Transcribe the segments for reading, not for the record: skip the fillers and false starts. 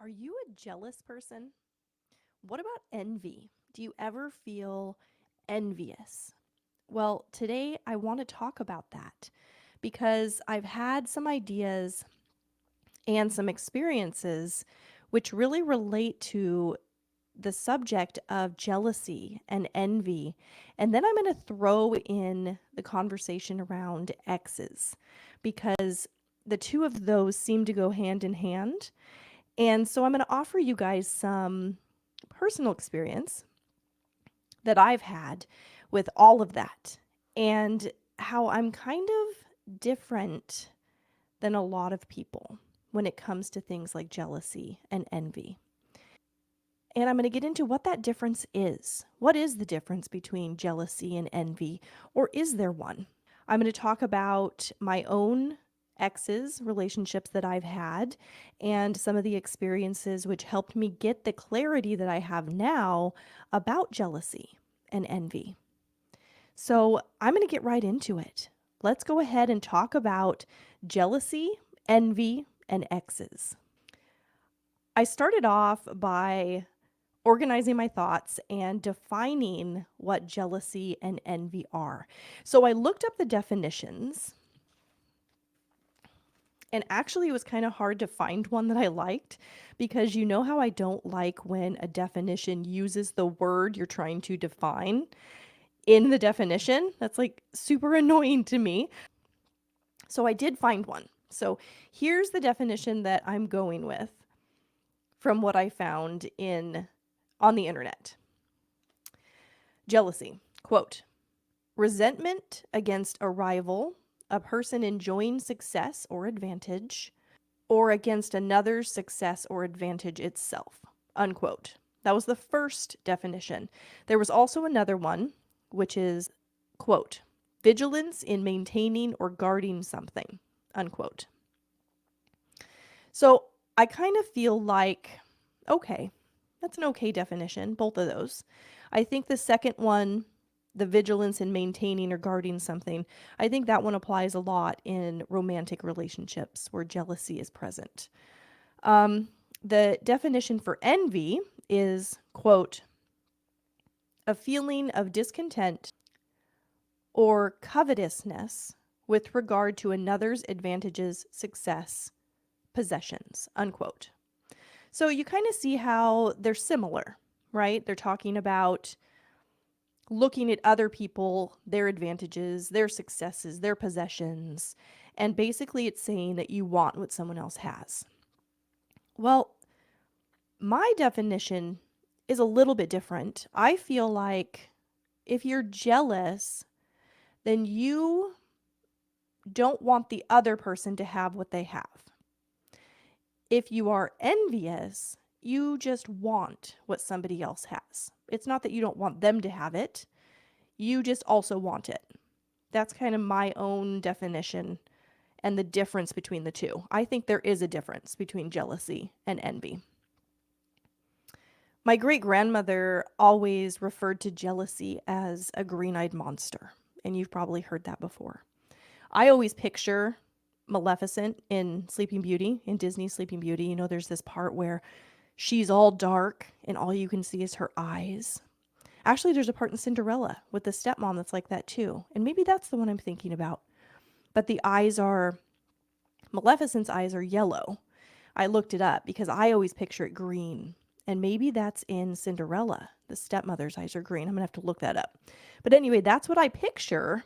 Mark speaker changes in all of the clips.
Speaker 1: Are you a jealous person? What about envy? Do you ever feel envious? Well, today I want to talk about that because I've had some ideas and some experiences which really relate to the subject of jealousy and envy. And then I'm going to throw in the conversation around exes because the two of those seem to go hand in hand. And so I'm going to offer you guys some personal experience that I've had with all of that and how I'm kind of different than a lot of people when it comes to things like jealousy and envy. And I'm going to get into what that difference is. What is the difference between jealousy and envy, or is there one? I'm going to talk about my own exes, relationships that I've had, and some of the experiences which helped me get the clarity that I have now about jealousy and envy. So I'm going to get right into it. Let's go ahead and talk about jealousy, envy, and exes. I started off by organizing my thoughts and defining what jealousy and envy are. So I looked up the definitions, and actually it was kind of hard to find one that I liked because you know how I don't like when a definition uses the word you're trying to define in the definition. That's like super annoying to me. So I did find one. So here's the definition that I'm going with from what I found in on the internet. Jealousy, quote, resentment against a rival, a person enjoying success or advantage, or against another's success or advantage itself, unquote. That was the first definition. There was also another one, which is, quote, vigilance in maintaining or guarding something, unquote. So I kind of feel like, okay, that's an okay definition, both of those. I think the second one, the vigilance in maintaining or guarding something, I think that one applies a lot in romantic relationships where jealousy is present. The definition for envy is, quote, a feeling of discontent or covetousness with regard to another's advantages, success, possessions, unquote. So you kind of see how they're similar, right? They're talking about looking at other people, their advantages, their successes, their possessions, and basically it's saying that you want what someone else has. Well, my definition is a little bit different. I feel like if you're jealous, then you don't want the other person to have what they have. If you are envious, you just want what somebody else has. It's not that you don't want them to have it, you just also want it. That's kind of my own definition and the difference between the two. I think there is a difference between jealousy and envy. My great grandmother always referred to jealousy as a green eyed monster, and you've probably heard that before. I always picture Maleficent in Sleeping Beauty, in Disney's Sleeping Beauty. You know, there's this part where she's all dark and all you can see is her eyes. Actually, there's a part in Cinderella with the stepmom that's like that too. And maybe that's the one I'm thinking about. But the eyes are, Maleficent's eyes are yellow. I looked it up because I always picture it green. And maybe that's in Cinderella. The stepmother's eyes are green. I'm going to have to look that up. But anyway, that's what I picture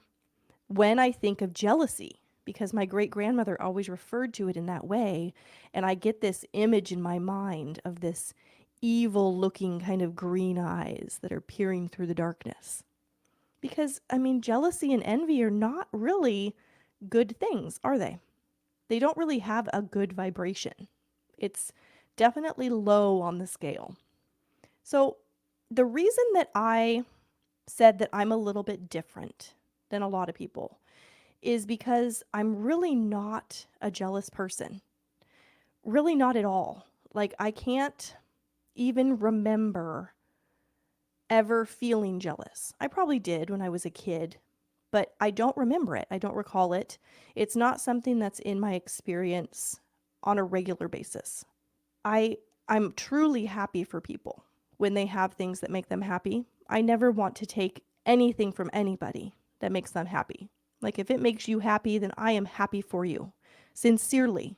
Speaker 1: when I think of jealousy because my great grandmother always referred to it in that way. And I get this image in my mind of this evil looking kind of green eyes that are peering through the darkness. Because, I mean, jealousy and envy are not really good things, are they? They don't really have a good vibration. It's definitely low on the scale. So, the reason that I said that I'm a little bit different than a lot of people is because I'm really not a jealous person. Really not at all. Like, I can't even remember ever feeling jealous. I probably did when I was a kid, but I don't remember it. I don't recall it. It's not something that's in my experience on a regular basis. I I'm truly happy for people when they have things that make them happy. I never want to take anything from anybody that makes them happy. Like if it makes you happy, then I am happy for you. Sincerely,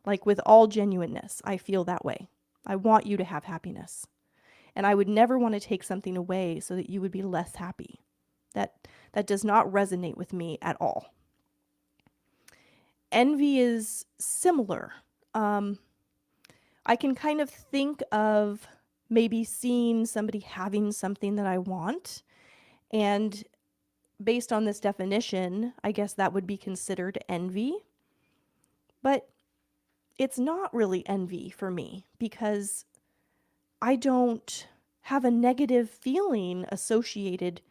Speaker 1: like with all genuineness, I feel that way. I want you to have happiness. And I would never want to take something away so that you would be less happy. That does not resonate with me at all. Envy is similar. Um, I can kind of think of maybe seeing somebody having something that I want. And based on this definition, I guess that would be considered envy. But it's not really envy for me because I don't have a negative feeling associated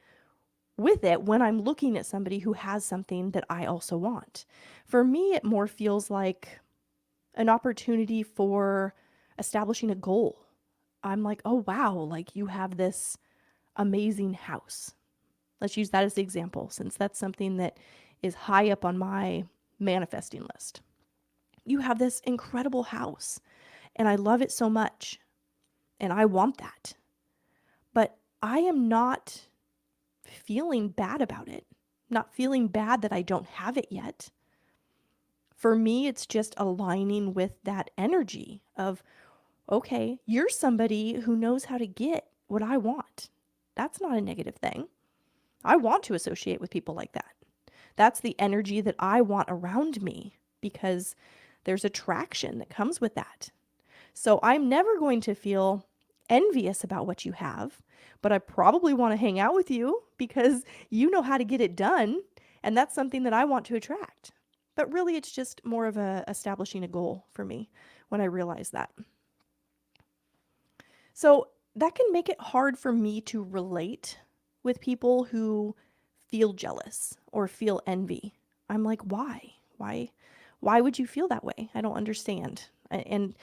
Speaker 1: with it when I'm looking at somebody who has something that I also want. For me, it more feels like an opportunity for establishing a goal. I'm like, oh, wow, like you have this amazing house. Let's use that as the example, since that's something that is high up on my manifesting list. You have this incredible house, and I love it so much, and I want that. But I am not feeling bad about it, not feeling bad that I don't have it yet. For me, it's just aligning with that energy of, okay, you're somebody who knows how to get what I want. That's not a negative thing. I want to associate with people like that. That's the energy that I want around me because there's attraction that comes with that. So I'm never going to feel envious about what you have, but I probably want to hang out with you because you know how to get it done. And that's something that I want to attract. But really, it's just more of establishing a goal for me when I realize that. So that can make it hard for me to relate with people who feel jealous or feel envy. I'm like, why? Why would you feel that way? I don't understand. And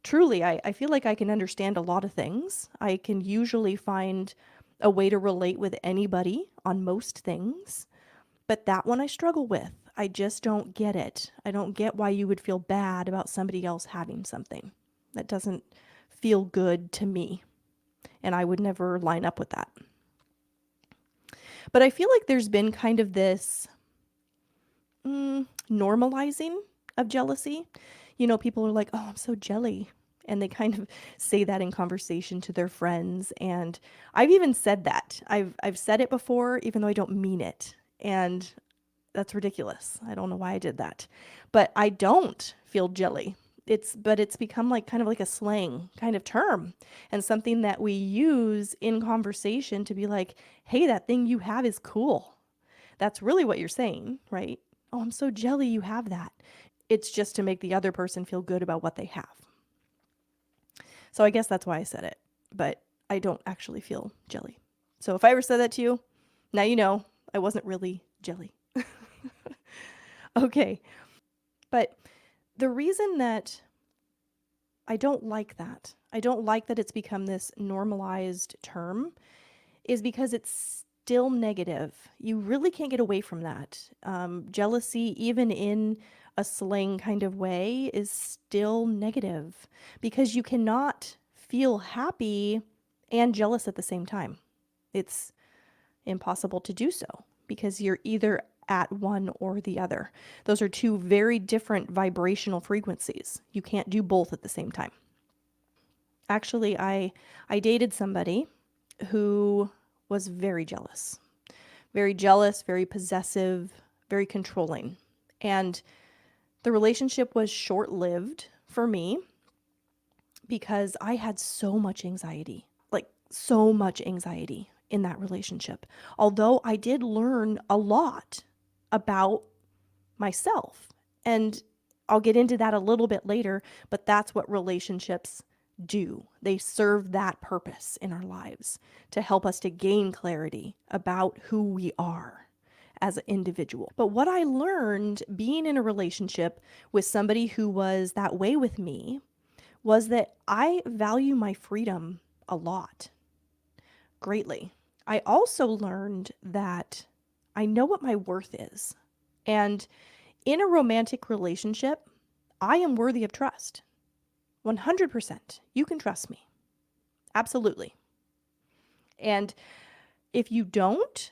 Speaker 1: truly, I feel like I can understand a lot of things. I can usually find a way to relate with anybody on most things. But that one I struggle with. I just don't get it. I don't get why you would feel bad about somebody else having something. That doesn't feel good to me. And I would never line up with that. But I feel like there's been kind of this normalizing of jealousy. You know, people are like, oh, I'm so jelly. And they kind of say that in conversation to their friends. And I've even said that. I've said it before, even though I don't mean it. And that's ridiculous. I don't know why I did that. But I don't feel jelly. It's become like kind of like a slang kind of term and something that we use in conversation to be like, hey, that thing you have is cool. That's really what you're saying, right? Oh, I'm so jelly you have that. It's just to make the other person feel good about what they have. So I guess that's why I said it, but I don't actually feel jelly. So if I ever said that to you, now you know I wasn't really jelly. Okay. But the reason that I don't like that it's become this normalized term, is because it's still negative. You really can't get away from that. Jealousy, even in a slang kind of way, is still negative because you cannot feel happy and jealous at the same time. It's impossible to do so because you're either at one or the other. Those are two very different vibrational frequencies. You can't do both at the same time. Actually, I dated somebody who was very jealous, very possessive, very controlling. And the relationship was short lived for me because I had so much anxiety, like so much anxiety in that relationship. Although I did learn a lot about myself. And I'll get into that a little bit later, but that's what relationships do. They serve that purpose in our lives to help us to gain clarity about who we are as an individual. But what I learned being in a relationship with somebody who was that way with me was that I value my freedom a lot, greatly. I also learned that I know what my worth is. And in a romantic relationship, I am worthy of trust. 100%. You can trust me. Absolutely. And if you don't,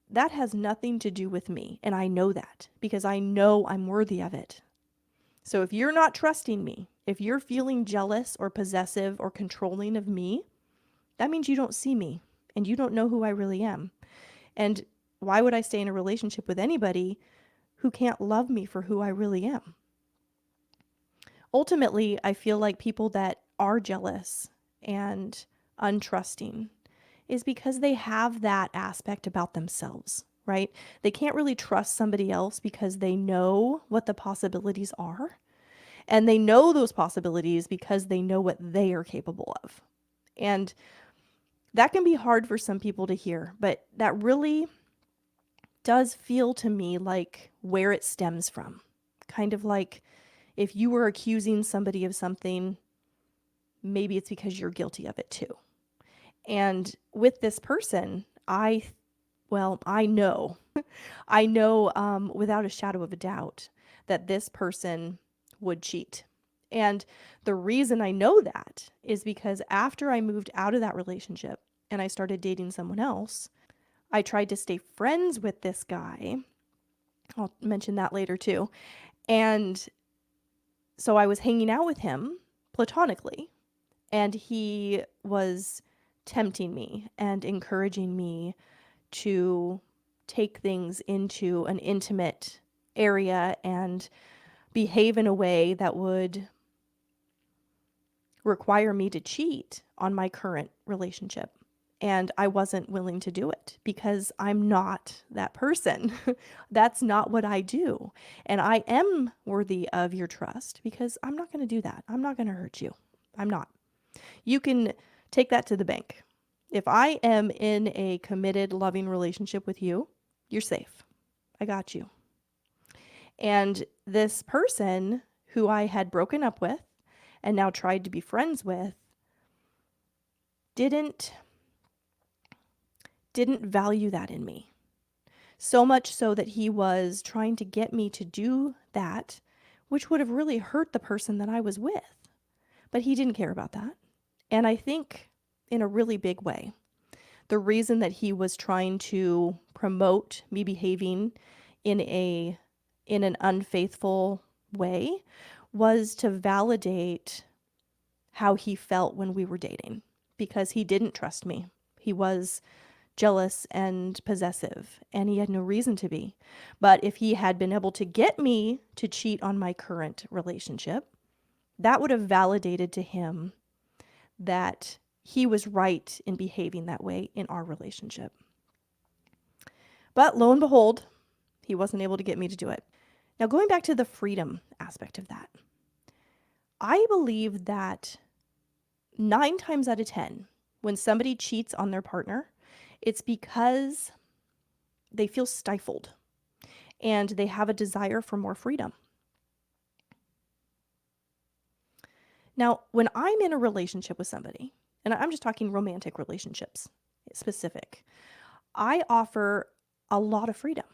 Speaker 1: that has nothing to do with me. And I know that because I know I'm worthy of it. So if you're not trusting me, if you're feeling jealous or possessive or controlling of me, that means you don't see me and you don't know who I really am. And why would I stay in a relationship with anybody who can't love me for who I really am? Ultimately, I feel like people that are jealous and untrusting is because they have that aspect about themselves, right? They can't really trust somebody else because they know what the possibilities are. And they know those possibilities because they know what they are capable of. And that can be hard for some people to hear, but that really does feel to me like where it stems from. Kind of like if you were accusing somebody of something, maybe it's because you're guilty of it too. And with this person, I know, I know without a shadow of a doubt that this person would cheat. And the reason I know that is because after I moved out of that relationship and I started dating someone else, I tried to stay friends with this guy. I'll mention that later too. And so I was hanging out with him platonically, and he was tempting me and encouraging me to take things into an intimate area and behave in a way that would require me to cheat on my current relationship. And I wasn't willing to do it because I'm not that person. That's not what I do. And I am worthy of your trust because I'm not going to do that. I'm not going to hurt you. I'm not. You can take that to the bank. If I am in a committed, loving relationship with you, you're safe. I got you. And this person who I had broken up with and now tried to be friends with didn't value that in me. So much so that he was trying to get me to do that, which would have really hurt the person that I was with. But he didn't care about that. And I think in a really big way, the reason that he was trying to promote me behaving in an unfaithful way was to validate how he felt when we were dating, because he didn't trust me. He was jealous and possessive, and he had no reason to be. But if he had been able to get me to cheat on my current relationship, that would have validated to him that he was right in behaving that way in our relationship. But lo and behold, he wasn't able to get me to do it. Now, going back to the freedom aspect of that, I believe that 9 times out of 10, when somebody cheats on their partner, it's because they feel stifled and they have a desire for more freedom. Now, when I'm in a relationship with somebody, and I'm just talking romantic relationships specific, I offer a lot of freedom.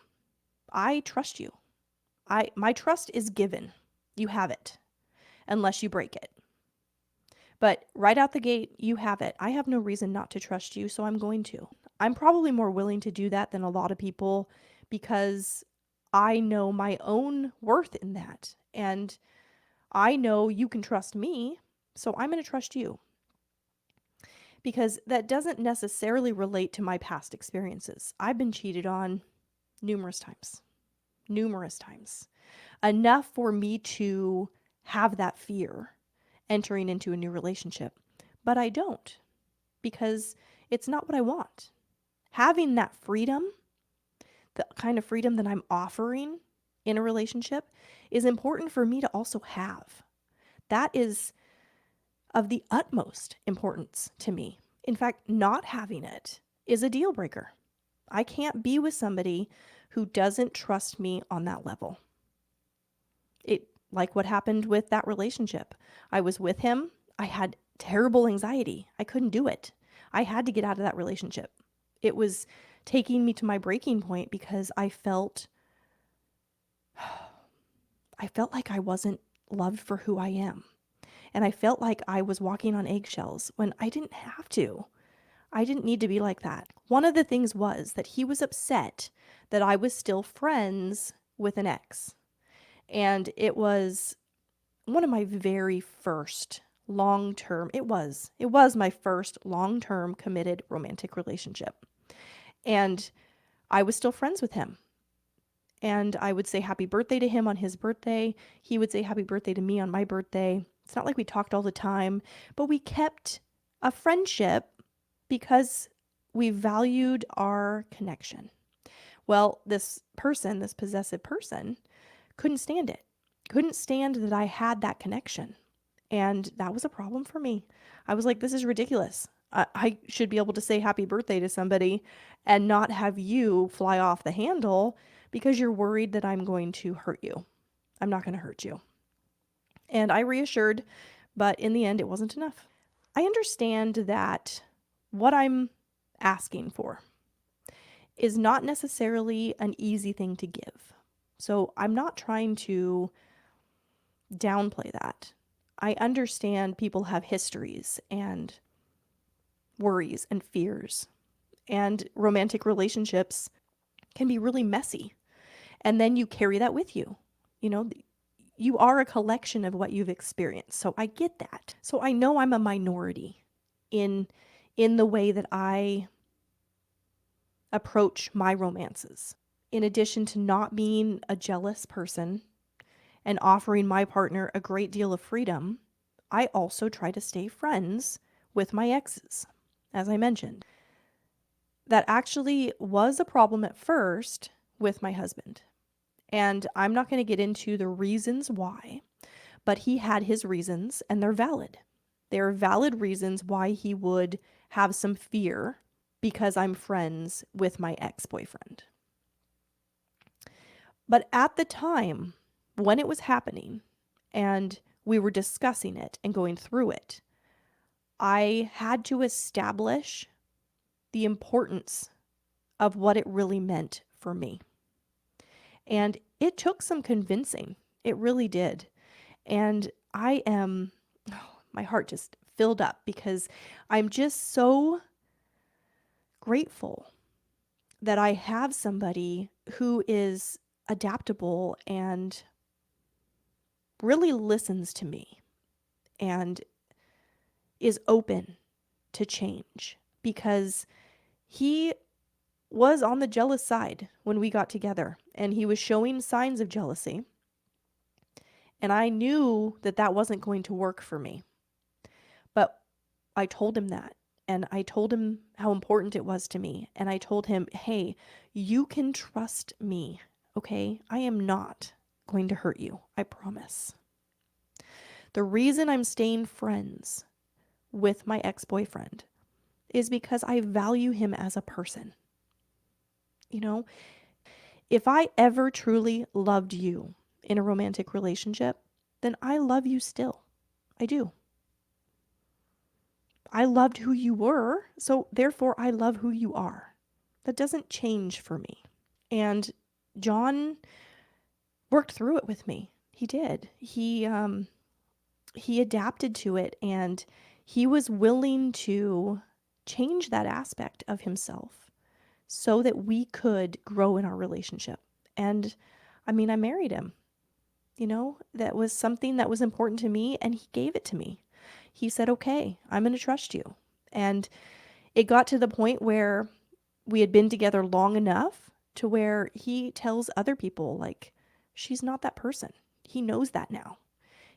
Speaker 1: I trust you. My trust is given. You have it, unless you break it. But right out the gate, you have it. I have no reason not to trust you, so I'm going to. I'm probably more willing to do that than a lot of people because I know my own worth in that. And I know you can trust me, so I'm going to trust you. Because that doesn't necessarily relate to my past experiences. I've been cheated on numerous times. Enough for me to have that fear entering into a new relationship. But I don't, because it's not what I want. Having that freedom, the kind of freedom that I'm offering in a relationship, is important for me to also have. That is of the utmost importance to me. In fact, not having it is a deal breaker. I can't be with somebody who doesn't trust me on that level. Like what happened with that relationship. I was with him. I had terrible anxiety. I couldn't do it. I had to get out of that relationship. It was taking me to my breaking point because I felt like I wasn't loved for who I am. And I felt like I was walking on eggshells when I didn't have to. I didn't need to be like that. One of the things was that he was upset that I was still friends with an ex. And it was one of my very first long-term, it was my first long-term committed romantic relationship. And I was still friends with him. And I would say happy birthday to him on his birthday. He would say happy birthday to me on my birthday. It's not like we talked all the time, but we kept a friendship because we valued our connection. Well, this person, this possessive person, couldn't stand it. Couldn't stand that I had that connection. And that was a problem for me. I was like, this is ridiculous. I should be able to say happy birthday to somebody and not have you fly off the handle because you're worried that I'm going to hurt you. I'm not going to hurt you. And I reassured, but in the end, it wasn't enough. I understand that what I'm asking for is not necessarily an easy thing to give. So I'm not trying to downplay that. I understand people have histories and worries and fears, and romantic relationships can be really messy. And then you carry that with you. You know, you are a collection of what you've experienced. So I get that. So I know I'm a minority in the way that I approach my romances. In addition to not being a jealous person and offering my partner a great deal of freedom, I also try to stay friends with my exes, as I mentioned. That actually was a problem at first with my husband. And I'm not going to get into the reasons why, but he had his reasons and they're valid. They are valid reasons why he would have some fear because I'm friends with my ex-boyfriend. But at the time when it was happening and we were discussing it and going through it, I had to establish the importance of what it really meant for me. And it took some convincing. It really did. And my heart just filled up because I'm just so grateful that I have somebody who is adaptable and really listens to me and is open to change, because he was on the jealous side when we got together and he was showing signs of jealousy. And I knew that that wasn't going to work for me. But I told him that. And I told him how important it was to me. And I told him, hey, you can trust me, okay? I am not going to hurt you. I promise. The reason I'm staying friends with my ex-boyfriend is because I value him as a person. You know, if I ever truly loved you in a romantic relationship, then I love you still. I do. I loved who you were, so therefore I love who you are. That doesn't change for me. And John worked through it with me. He did. He adapted to it, and he was willing to change that aspect of himself so that we could grow in our relationship. And I mean, I married him. You know, that was something that was important to me, and he gave it to me. He said, okay, I'm going to trust you. And it got to the point where we had been together long enough to where he tells other people, like, she's not that person. He knows that now.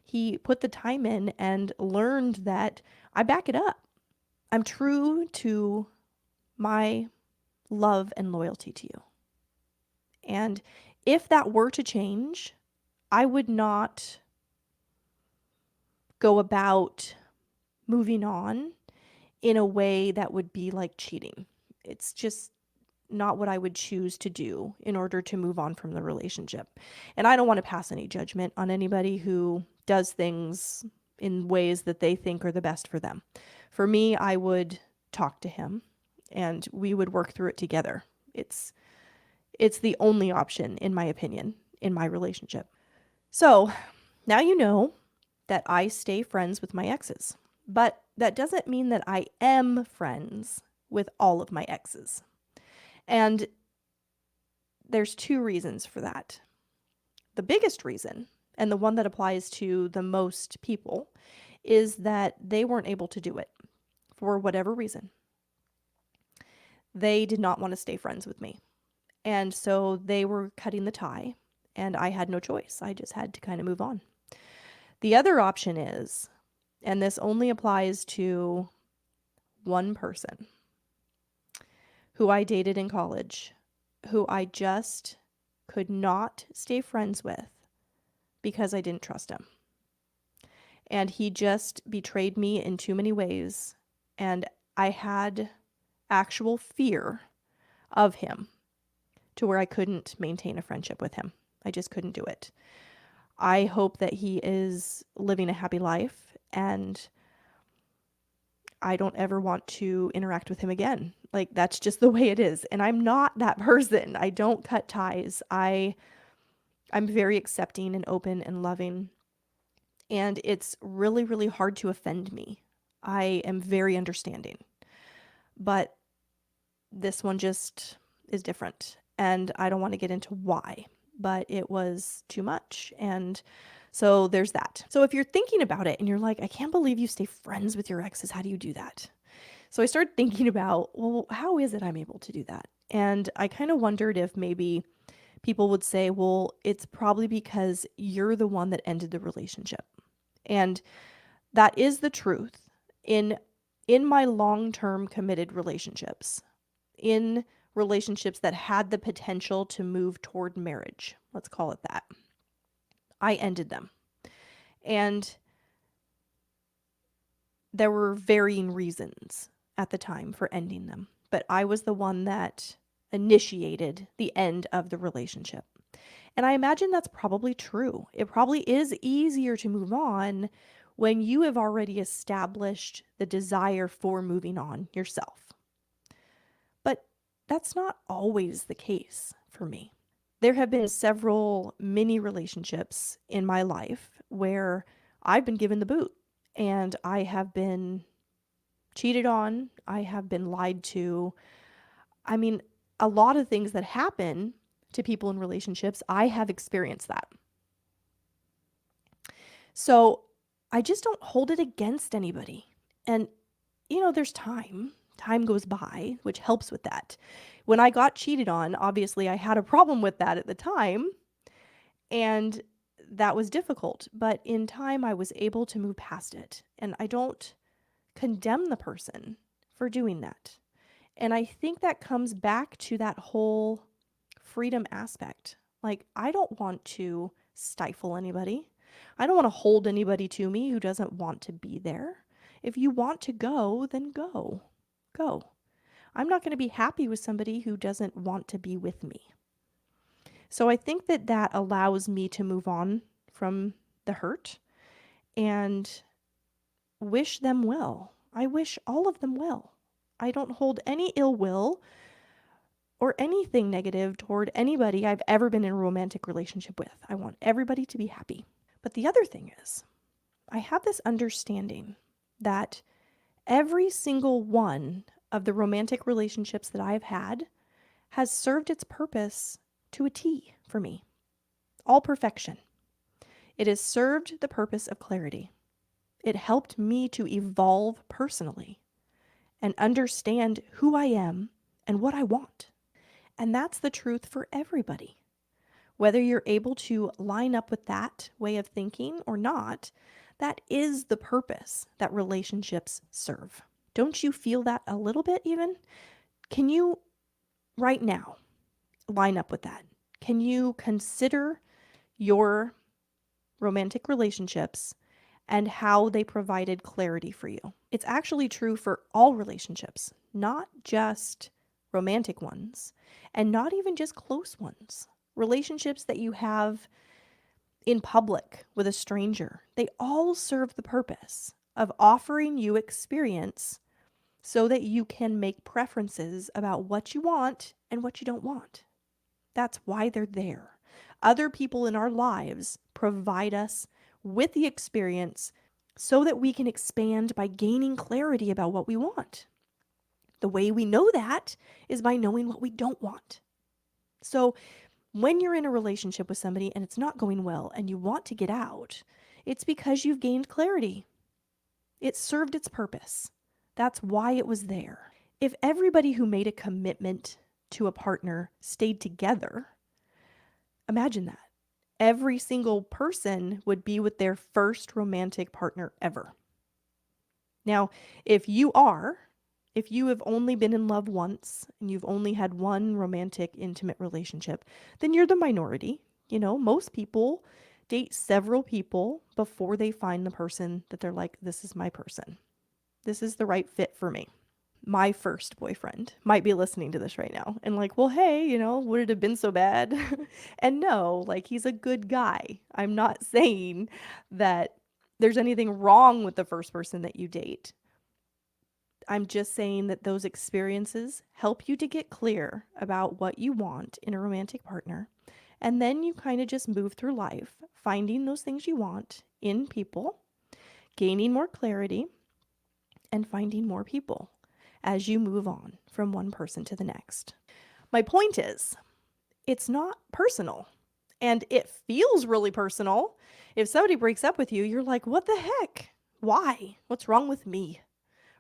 Speaker 1: He put the time in and learned that I back it up. I'm true to my love and loyalty to you. And if that were to change, I would not go about moving on in a way that would be like cheating. It's just not what I would choose to do in order to move on from the relationship. And I don't want to pass any judgment on anybody who does things in ways that they think are the best for them. For me, I would talk to him and we would work through it together. It's the only option, in my opinion, in my relationship. So now you know, that I stay friends with my exes. But that doesn't mean that I am friends with all of my exes. And there's two reasons for that. The biggest reason, and the one that applies to the most people, is that they weren't able to do it for whatever reason. They did not want to stay friends with me. And so they were cutting the tie, and I had no choice. I just had to kind of move on. The other option is, and this only applies to one person who I dated in college, who I just could not stay friends with because I didn't trust him. And he just betrayed me in too many ways. And I had actual fear of him to where I couldn't maintain a friendship with him. I just couldn't do it. I hope that he is living a happy life, and I don't ever want to interact with him again. Like, that's just the way it is. And I'm not that person. I don't cut ties. I'm very accepting and open and loving. And it's really, really hard to offend me. I am very understanding. But this one just is different. And I don't want to get into why, but it was too much. And so there's that. So if you're thinking about it and you're like, I can't believe you stay friends with your exes, how do you do that? So I started thinking about, well, how is it I'm able to do that? And I kind of wondered if maybe people would say, well, it's probably because you're the one that ended the relationship. And that is the truth. In my long-term committed relationships, in relationships that had the potential to move toward marriage, let's call it that, I ended them. And there were varying reasons at the time for ending them, but I was the one that initiated the end of the relationship. And I imagine that's probably true. It probably is easier to move on when you have already established the desire for moving on yourself. But that's not always the case for me. There have been several mini relationships in my life where I've been given the boot, and I have been cheated on. I have been lied to. I mean, a lot of things that happen to people in relationships, I have experienced that. So I just don't hold it against anybody. And, there's time. Time goes by, which helps with that. When I got cheated on, obviously I had a problem with that at the time, and that was difficult. But in time, I was able to move past it. And I don't condemn the person for doing that. And I think that comes back to that whole freedom aspect. Like, I don't want to stifle anybody. I don't want to hold anybody to me who doesn't want to be there. If you want to go, then go. Go. I'm not going to be happy with somebody who doesn't want to be with me. So I think that that allows me to move on from the hurt and wish them well. I wish all of them well. I don't hold any ill will or anything negative toward anybody I've ever been in a romantic relationship with. I want everybody to be happy. But the other thing is, I have this understanding that every single one of the romantic relationships that I've had has served its purpose to a T for me. All perfection. It has served the purpose of clarity. It helped me to evolve personally and understand who I am and what I want. And that's the truth for everybody. Whether you're able to line up with that way of thinking or not, that is the purpose that relationships serve. Don't you feel that a little bit even? Can you, right now, line up with that? Can you consider your romantic relationships and how they provided clarity for you? It's actually true for all relationships, not just romantic ones, and not even just close ones. Relationships that you have in public with a stranger, they all serve the purpose of offering you experience so that you can make preferences about what you want and what you don't want. That's why they're there. Other people in our lives provide us with the experience so that we can expand by gaining clarity about what we want. The way we know that is by knowing what we don't want. So when you're in a relationship with somebody and it's not going well and you want to get out, it's because you've gained clarity. It served its purpose. That's why it was there. If everybody who made a commitment to a partner stayed together, imagine that. Every single person would be with their first romantic partner ever. Now, if you have only been in love once and you've only had one romantic, intimate relationship, then you're the minority. You know, most people date several people before they find the person that they're like, this is my person. This is the right fit for me. My first boyfriend might be listening to this right now and like, well, hey, would it have been so bad? And no, like, he's a good guy. I'm not saying that there's anything wrong with the first person that you date. I'm just saying that those experiences help you to get clear about what you want in a romantic partner. And then you kind of just move through life, finding those things you want in people, gaining more clarity, and finding more people as you move on from one person to the next. My point is, it's not personal. And it feels really personal. If somebody breaks up with you, you're like, what the heck? Why? What's wrong with me?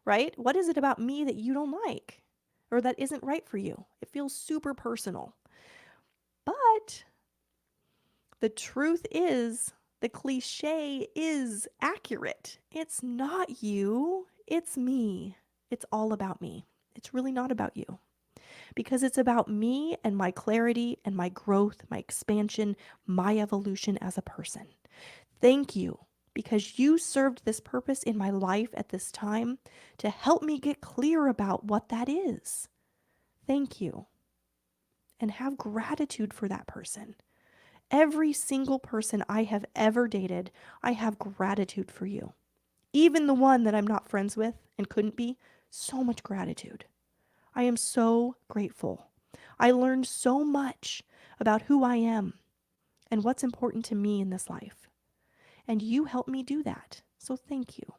Speaker 1: Right? What is it about me that you don't like or that isn't right for you? It feels super personal. But the truth is, the cliche is accurate. It's not you, it's me. It's all about me. It's really not about you. Because it's about me and my clarity and my growth, my expansion, my evolution as a person. Thank you, because you served this purpose in my life at this time to help me get clear about what that is. Thank you. And have gratitude for that person. Every single person I have ever dated, I have gratitude for you. Even the one that I'm not friends with and couldn't be, so much gratitude. I am so grateful. I learned so much about who I am and what's important to me in this life. And you helped me do that. So thank you.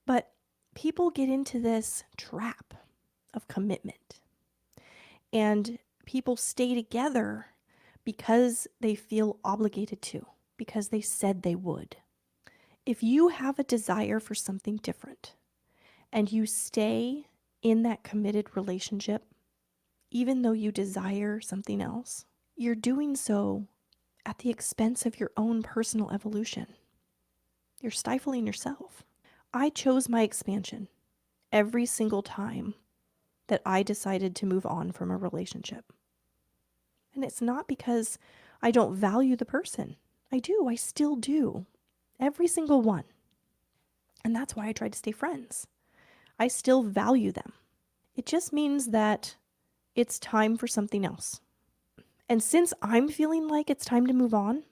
Speaker 1: But people get into this trap of commitment. And people stay together because they feel obligated to, because they said they would. If you have a desire for something different and you stay in that committed relationship, even though you desire something else, you're doing so at the expense of your own personal evolution. You're stifling yourself. I chose my expansion every single time that I decided to move on from a relationship. And it's not because I don't value the person. I do. I still do. Every single one. And that's why I try to stay friends. I still value them. It just means that it's time for something else. And since I'm feeling like it's time to move on,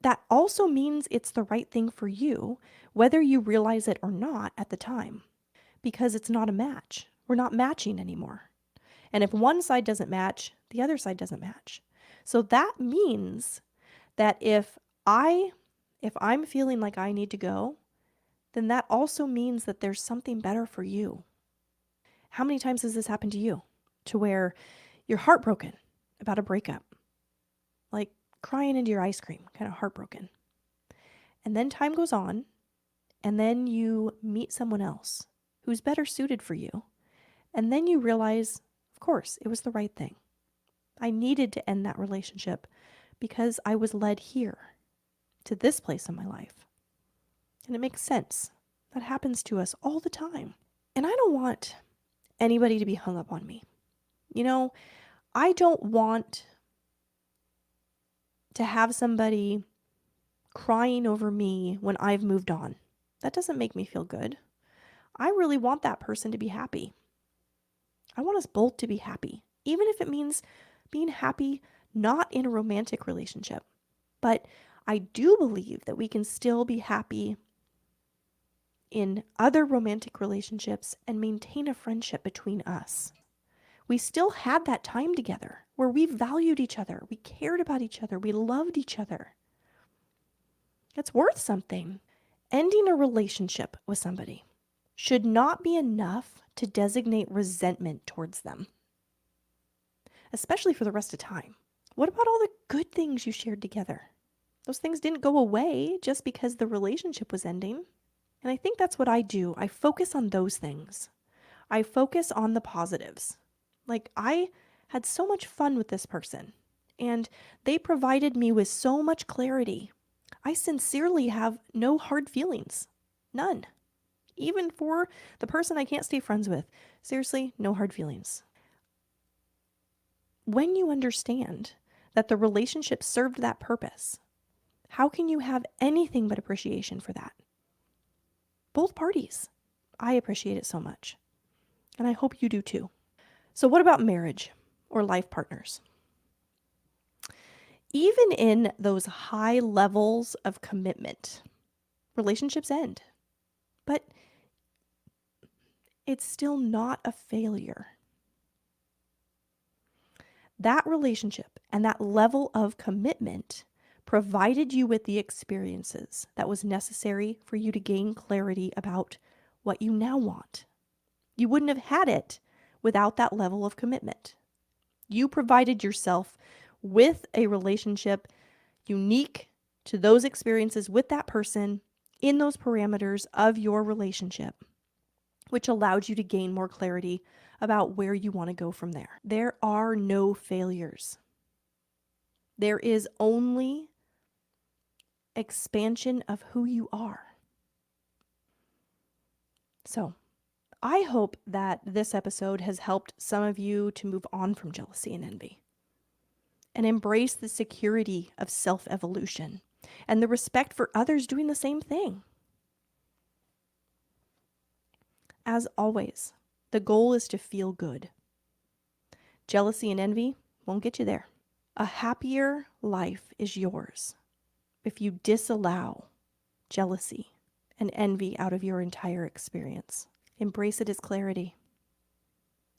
Speaker 1: that also means it's the right thing for you, whether you realize it or not at the time, because it's not a match. We're not matching anymore. And if one side doesn't match, the other side doesn't match. So that means that if I'm feeling like I need to go, then that also means that there's something better for you. How many times has this happened to you? To where you're heartbroken about a breakup, like crying into your ice cream, kind of heartbroken. And then time goes on, and then you meet someone else who's better suited for you. And then you realize, of course, it was the right thing. I needed to end that relationship because I was led here to this place in my life. And it makes sense. That happens to us all the time. And I don't want anybody to be hung up on me. I don't want to have somebody crying over me when I've moved on. That doesn't make me feel good. I really want that person to be happy. I want us both to be happy, even if it means being happy not in a romantic relationship. But I do believe that we can still be happy in other romantic relationships and maintain a friendship between us. We still had that time together where we valued each other, we cared about each other, we loved each other. It's worth something. Ending a relationship with somebody should not be enough to designate resentment towards them, especially for the rest of time. What about all the good things you shared together? Those things didn't go away just because the relationship was ending. And I think that's what I do. I focus on those things. I focus on the positives. Like, I had so much fun with this person, and they provided me with so much clarity. I sincerely have no hard feelings. None. Even for the person I can't stay friends with. Seriously, no hard feelings. When you understand that the relationship served that purpose, how can you have anything but appreciation for that? Both parties. I appreciate it so much. And I hope you do too. So, what about marriage or life partners? Even in those high levels of commitment, relationships end. But it's still not a failure. That relationship and that level of commitment provided you with the experiences that was necessary for you to gain clarity about what you now want. You wouldn't have had it without that level of commitment. You provided yourself with a relationship unique to those experiences with that person in those parameters of your relationship, which allowed you to gain more clarity about where you want to go from there. There are no failures. There is only expansion of who you are. So, I hope that this episode has helped some of you to move on from jealousy and envy and embrace the security of self-evolution and the respect for others doing the same thing. As always, the goal is to feel good. Jealousy and envy won't get you there. A happier life is yours if you disallow jealousy and envy out of your entire experience. Embrace it as clarity.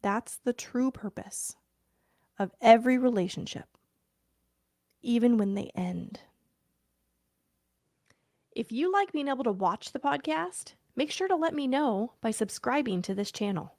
Speaker 1: That's the true purpose of every relationship, even when they end. If you like being able to watch the podcast, make sure to let me know by subscribing to this channel.